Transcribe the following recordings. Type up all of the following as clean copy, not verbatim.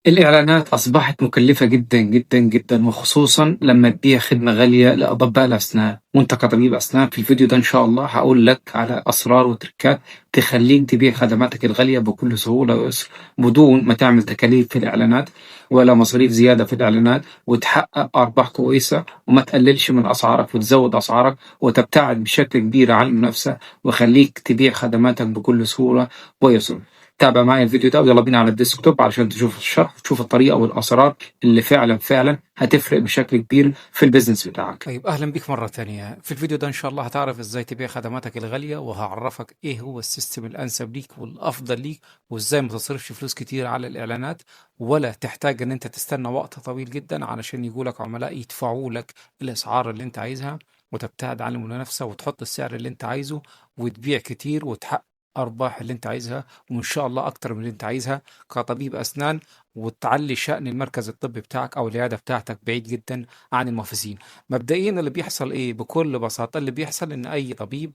الإعلانات أصبحت مكلفة جدًا، جدًا، جدًا، وخصوصًا لمّا تبيع خدمة غالية لأطباء الأسنان، وأنت كطبيب أسنان في الفيديو ده إن شاء الله هاقول لك على أسرار وتريكات تخلّيك تبيع خدماتك الغالية بكل سهولة ويسر، بدون ما تعمل تكاليف في الإعلانات ولا مصاريف زيادة في الإعلانات، وتحقق أرباح كويسة وما تقللش من أسعارك وتزوّد أسعارك وتبتعد بشكل كبير عن المنافسة، ويخلّيك تبيع خدماتك بكل سهولة ويسر. تابع معايا الفيديو ده ويلا بينا على الديسكتوب علشان تشوف الشرح وتشوف الطريقة والأسرار اللي فعلا هتفرق بشكل كبير في البيزنس بتاعك. طيب أهلا بيك مرة تانية في الفيديو ده. إن شاء الله هتعرف إزاي تبيع خدماتك الغالية، وهعرفك إيه هو السيستم الأنسب ليك والأفضل ليك، وإزاي ما تصرفش فلوس كتير على الإعلانات، ولا تحتاج إن أنت تستنى وقت طويل جدا علشان يجولك عملاء يدفعوا لك الأسعار اللي أنت عايزها، وتبتعد عن المنافسة وتحط السعر اللي أنت عايزه وتبيع كتير وتحقق أرباح اللي أنت عايزها، وإن شاء الله أكتر من اللي أنت عايزها كطبيب أسنان، وتعلي شأن المركز الطبي بتاعك أو العيادة بتاعتك بعيد جدا عن المنافسين. مبدئيا اللي بيحصل ايه بكل بساطة؟ اللي بيحصل ان اي طبيب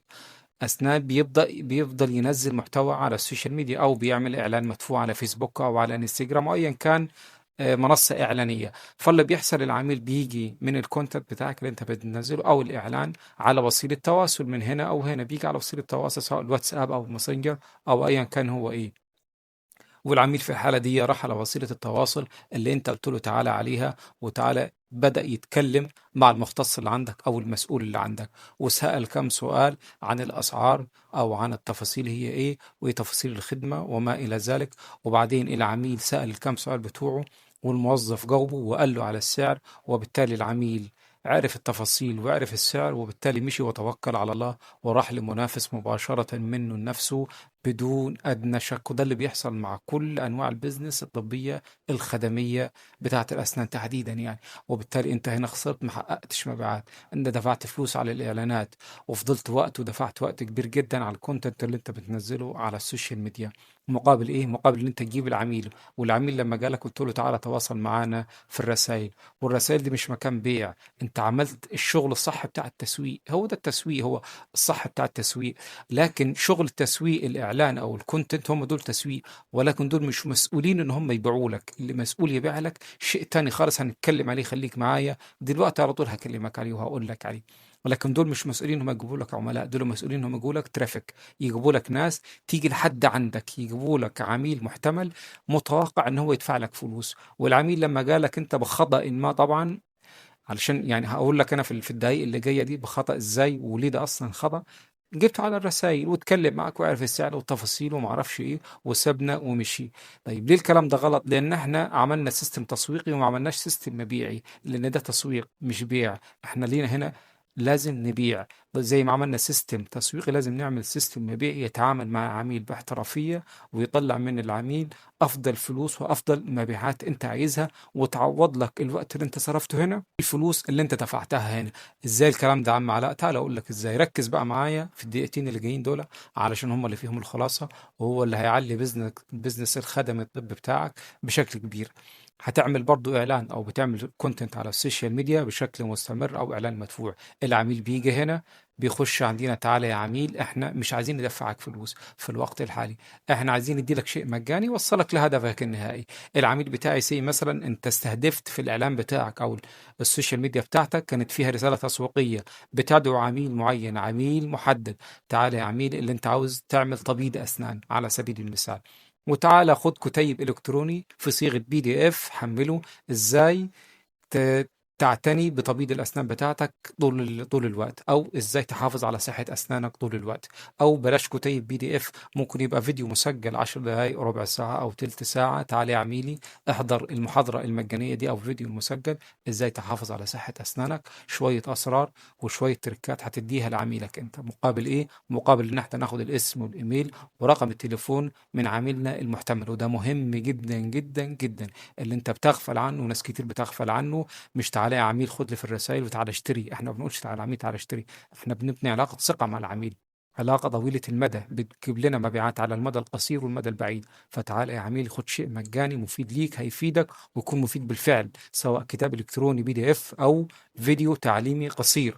اسنان بيفضل ينزل محتوى على السوشيال ميديا، او بيعمل اعلان مدفوع على فيسبوك او على انستجرام او ايا كان منصة إعلانية. فاللي بيحصل العميل بيجي من الكونتنت بتاعك اللي أنت بتنزله أو الإعلان على وسيلة تواصل من هنا أو هنا، بيجي على وسيلة تواصل سواء الواتساب أو الماسنجر أو أيا كان هو إيه. والعميل في الحالة دي راح على وسيلة التواصل اللي انت قلت له تعالى عليها، وتعالى بدأ يتكلم مع المختص اللي عندك أو المسؤول اللي عندك، وسأل كم سؤال عن الأسعار أو عن التفاصيل هي إيه وإيه تفاصيل الخدمة وما إلى ذلك. وبعدين العميل سأل الكم سؤال بتوعه، والموظف جاوبه وقال له على السعر، وبالتالي العميل عرف التفاصيل وعرف السعر، وبالتالي مشي وتوكل على الله وراح لمنافس مباشرة منه لنفسه بدون أدنى شك. وده اللي بيحصل مع كل أنواع البيزنس الطبية الخدمية بتاعة الأسنان تحديدا يعني. وبالتالي أنت هنا خسرت، ما حققتش مبيعات. أنت دفعت فلوس على الإعلانات وفضلت وقت ودفعت وقت كبير جدا على الكونتنت اللي أنت بتنزله على السوشيال ميديا، مقابل إيه؟ مقابل إن أنت تجيب العميل، والعميل لما جالك قلت له تعالى تواصل معانا في الرسائل. والرسائل دي مش مكان بيع، أنت عملت الشغل الصح بتاع التسويق. هو ده التسويق، هو الصح بتاع التسويق. لكن شغل تسويق الاعلان او الكونتنت هم دول تسويق، ولكن دول مش مسؤولين ان هم يبيعوا لك. اللي مسؤول يبيع لك شيء تاني خالص هنتكلم عليه، خليك معايا دلوقتي على طول هكلمك عليه وهقول لك عليه. ولكن دول مش مسؤولين هم يجيبوا لك عملاء، دول مسؤولين هم يجيبوا لك ترافيك، يجيبوا لك ناس تيجي لحد عندك، يجيبوا لك عميل محتمل متوقع ان هو يدفع لك فلوس. والعميل لما جالك انت بخطأ ما طبعا، علشان يعني هقول لك انا في الدقايق اللي جايه دي بخطأ ازاي وليه ده اصلا خطأ، جبته على الرسائل واتكلم معاك وعرف السعر والتفاصيل وما اعرفش ايه وسابنا ومشي. طيب ليه الكلام ده غلط؟ لان احنا عملنا سيستم تسويقي وما عملناش سيستم مبيعي، لان ده تسويق مش بيع. احنا لينا هنا لازم نبيع. زي ما عملنا سيستم تسويقي لازم نعمل سيستم مبيعي يتعامل مع العميل باحترافية، ويطلع من العميل افضل فلوس وافضل مبيعات انت عايزها، وتعوض لك الوقت اللي انت صرفته هنا، الفلوس اللي انت دفعتها هنا. ازاي الكلام ده يا عم علاء؟ تعال اقول لك ازاي. ركز بقى معايا في الدقيقتين اللي جايين دول، علشان هم اللي فيهم الخلاصة، وهو اللي هيعلي بزنس الخدم الطب بتاعك بشكل كبير. هتعمل برضو اعلان او بتعمل كونتنت على السوشيال ميديا بشكل مستمر او اعلان مدفوع. العميل بيجي هنا بيخش عندنا، تعالى يا عميل احنا مش عايزين ندفعك فلوس في الوقت الحالي، احنا عايزين نديلك شيء مجاني يوصلك لهدفك النهائي. العميل بتاعي سي مثلا انت استهدفت في الاعلان بتاعك او السوشيال ميديا بتاعتك كانت فيها رسالة تسويقية بتدعو عميل معين، عميل محدد. تعالى يا عميل اللي انت عاوز تعمل تبييض اسنان على سبيل المثال، وتعالى خد كتيب الكتروني في صيغة PDF حمله ازاي ت- تعتني بتبييض الأسنان بتاعتك طول الوقت، أو إزاي تحافظ على صحة أسنانك طول الوقت. أو بلاش كتيب PDF، ممكن يبقى فيديو مسجل 10 دقايق ربع ساعة أو تلت ساعة. تعالى يا عميلي احضر المحاضرة المجانية دي أو فيديو مسجل إزاي تحافظ على صحة أسنانك، شوية أسرار وشوية تركات هتديها لعميلك أنت مقابل إيه؟ مقابل إن احنا ناخد الاسم والإيميل ورقم التليفون من عميلنا المحتمل. وده مهم جدا جدا جدا، اللي انت بتغفل عنه وناس كتير بتغفل عنه. مش تعالى يا عميل خد لي في الرسائل وتعالى اشتري، احنا ما بنقولش تعالى يا عميل تعالى اشتري، احنا بنبني علاقة ثقة مع العميل، علاقة طويلة المدى بتجيب لنا مبيعات على المدى القصير والمدى البعيد. فتعال يا عميل خد شيء مجاني مفيد ليك، هيفيدك ويكون مفيد بالفعل، سواء كتاب إلكتروني PDF أو فيديو تعليمي قصير.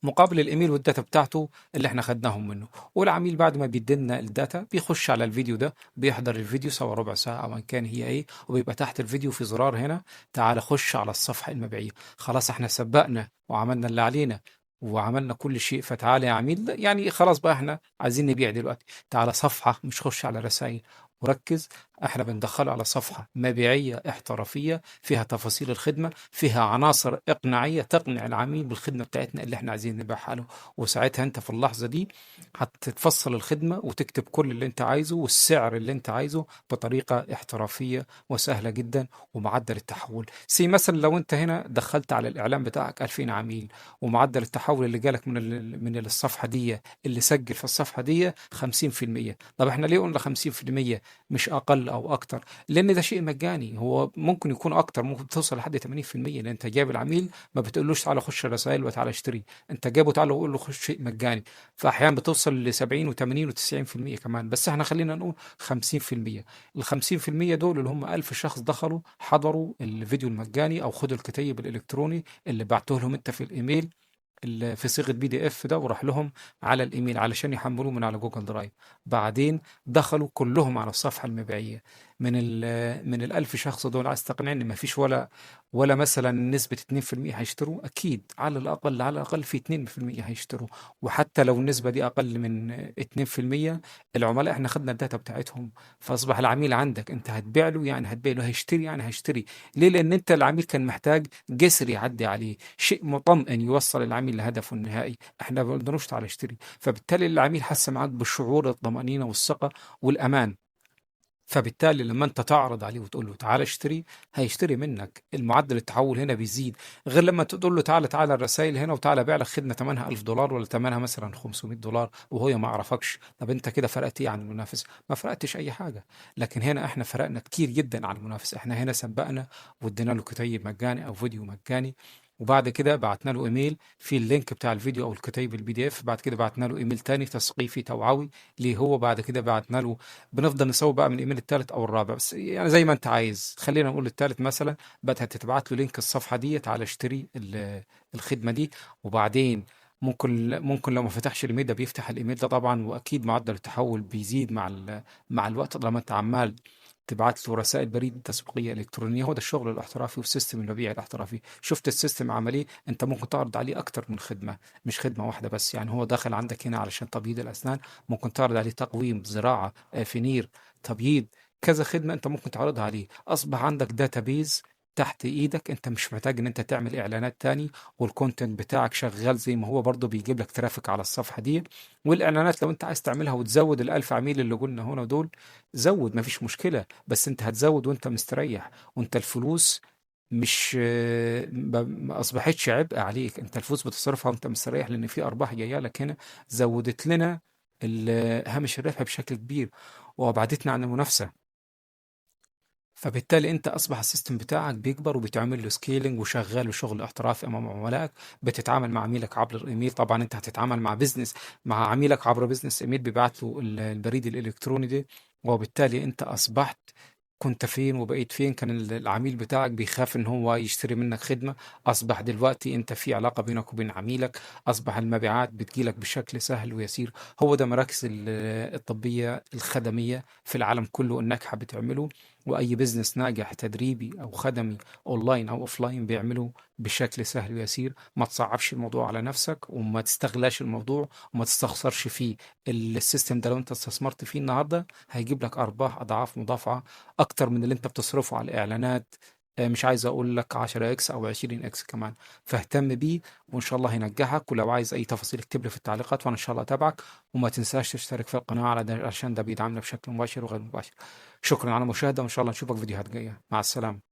مقابل الايميل والداتا بتاعته اللي احنا خدناهم منه. والعميل بعد ما بيدينا الداتا بيخش على الفيديو ده، بيحضر الفيديو سواء ربع ساعه او ان كان هي ايه، وبيبقى تحت الفيديو في زرار هنا تعال خش على الصفحه المبيعيه. خلاص احنا سبقنا وعملنا اللي علينا وعملنا كل شيء، فتعالى يا عميل يعني خلاص بقى احنا عايزين نبيع دلوقتي، تعالى صفحه مش خش على رسائل. وركز، احنا بندخله على صفحه مبيعيه احترافيه فيها تفاصيل الخدمه، فيها عناصر اقناعيه تقنع العميل بالخدمه بتاعتنا اللي احنا عايزين نبيعها له. وساعتها انت في اللحظه دي هتتفصل الخدمه وتكتب كل اللي انت عايزه والسعر اللي انت عايزه بطريقه احترافيه وسهله جدا. ومعدل التحول مثلا لو انت هنا دخلت على الاعلان بتاعك 2000 عميل، ومعدل التحول اللي جالك من الصفحه دي اللي سجل في الصفحه دي 50%. طب احنا ليه قلنا 50% مش اقل او اكتر؟ لان ده شيء مجاني، هو ممكن يكون اكتر، ممكن توصل لحد 80%، لان انت جايب العميل ما بتقولوش تعالى خش الرسائل وتعالى اشتري، انت جايبه تعالى وقول له خش شيء مجاني. فاحيانا بتوصل ل 70 و80 و90% كمان، بس احنا خلينا نقول 50%. ال 50% دول اللي هم 1000 شخص دخلوا حضروا الفيديو المجاني او خدوا الكتيب الالكتروني اللي بعته لهم انت في الايميل في صيغه PDF ده، وراح لهم على الايميل علشان يحملوه من على جوجل درايف. بعدين دخلوا كلهم على الصفحه المبيعيه. من ال1000 شخص دول عايز تقنعني ان ما فيش ولا مثلا نسبه 2% هيشتروا؟ اكيد على الاقل في 2% هيشتروا. وحتى لو النسبه دي اقل من 2%، العملاء احنا خدنا الداتا بتاعتهم، فاصبح العميل عندك انت هتبيع له يعني هتبيع له، هيشتري يعني هيشتري. ليه؟ لان انت العميل كان محتاج جسر يعدي عليه، شيء مطمئن يوصل العميل لهدفه النهائي. احنا ما بنقدرش تعالى اشتري. فبالتالي العميل حس معاك بالشعور الطمأنينة والثقة والأمان. فبالتالي لما انت تعرض عليه وتقول له تعالى اشتري، هيشتري منك. المعدل التحول هنا بيزيد، غير لما تقول له تعالى الرسائل هنا وتعالى بيع لك خدمه ثمنها $1000 ولا ثمنها مثلا $500 وهو ما يعرفكش. طب انت كده فرقت ايه عن المنافس؟ ما فرقتش اي حاجه. لكن هنا احنا فرقنا كتير جدا عن المنافس، احنا هنا سبقنا وادينا له كتيب مجاني او فيديو مجاني، وبعد كده بعتنا له ايميل فيه اللينك بتاع الفيديو او الكتيب PDF. بعد كده بعتنا له ايميل تاني تثقيفي توعوي ليه هو. بعد كده بعتنا له، بنفضل نسوي بقى من الايميل الثالث او الرابع، بس يعني زي ما انت عايز، خلينا نقول الثالث مثلا. بدها تتبعت له لينك الصفحه دي تعالى اشتري الخدمه دي. وبعدين ممكن لو ما فتحش الايميل ده بيفتح الايميل ده طبعا، واكيد معدل التحول بيزيد مع الوقت لما انت عمال تبعت له رسائل بريد تسويقيه الكترونيه. هو ده الشغل الاحترافي والسيستم المبيعي الاحترافي. شفت السيستم عملي؟ انت ممكن تعرض عليه اكتر من خدمه، مش خدمه واحده بس. يعني هو داخل عندك هنا علشان تبييض الاسنان، ممكن تعرض عليه تقويم، زراعه، فينير، تبييض، كذا خدمة انت ممكن تعرضها عليه. اصبح عندك داتابيز تحت ايدك، انت مش محتاج ان انت تعمل اعلانات تاني، والكونتنت بتاعك شغال زي ما هو، برضه بيجيب لك ترافيك على الصفحة دي. والاعلانات لو انت عايز تعملها وتزود ال1000 عميل اللي قلنا هنا دول، زود مفيش مشكلة، بس انت هتزود وانت مستريح، وانت الفلوس مش ما اصبحتش عبء عليك، انت الفلوس بتصرفها وانت مستريح لان في ارباح جايه لك هنا، زودت لنا هامش الربح بشكل كبير، وابعدتنا عن المنافسه. فبالتالي انت اصبح السيستم بتاعك بيكبر وبتعمل له سكيلينج وشغال وشغل احترافي امام عملائك. بتتعامل مع عميلك عبر الايميل، طبعا انت هتتعامل مع بزنس، مع عميلك عبر بزنس ايميل بيبعت له البريد الالكتروني ده. وبالتالي انت اصبحت، كنت فين وبقيت فين؟ كان العميل بتاعك بيخاف ان هو يشتري منك خدمة، اصبح دلوقتي انت في علاقة بينك وبين عميلك، اصبح المبيعات بتجيلك بشكل سهل ويسير. هو ده مراكز الطبية الخدمية في العالم كله الناجحة بتعمله، واي بزنس ناجح تدريبي او خدمي اونلاين او اوفلاين بيعمله بشكل سهل ويسير. ما تصعبش الموضوع على نفسك، وما تستغلاش الموضوع، وما تستخسرش فيه. السيستم ده لو انت استثمرت فيه النهارده هيجيب لك ارباح اضعاف مضاعفه اكتر من اللي انت بتصرفه على الاعلانات. مش عايز اقول لك 10x او 20x كمان. فاهتم بيه وان شاء الله هينجحك. ولو عايز اي تفاصيل اكتب لي في التعليقات وانا ان شاء الله اتابعك. وما تنساش تشترك في القناه على عشان ده بيدعمنا بشكل مباشر وغير مباشر. شكرا على المشاهده، وان شاء الله نشوفك فيديوهات جايه. مع السلامه.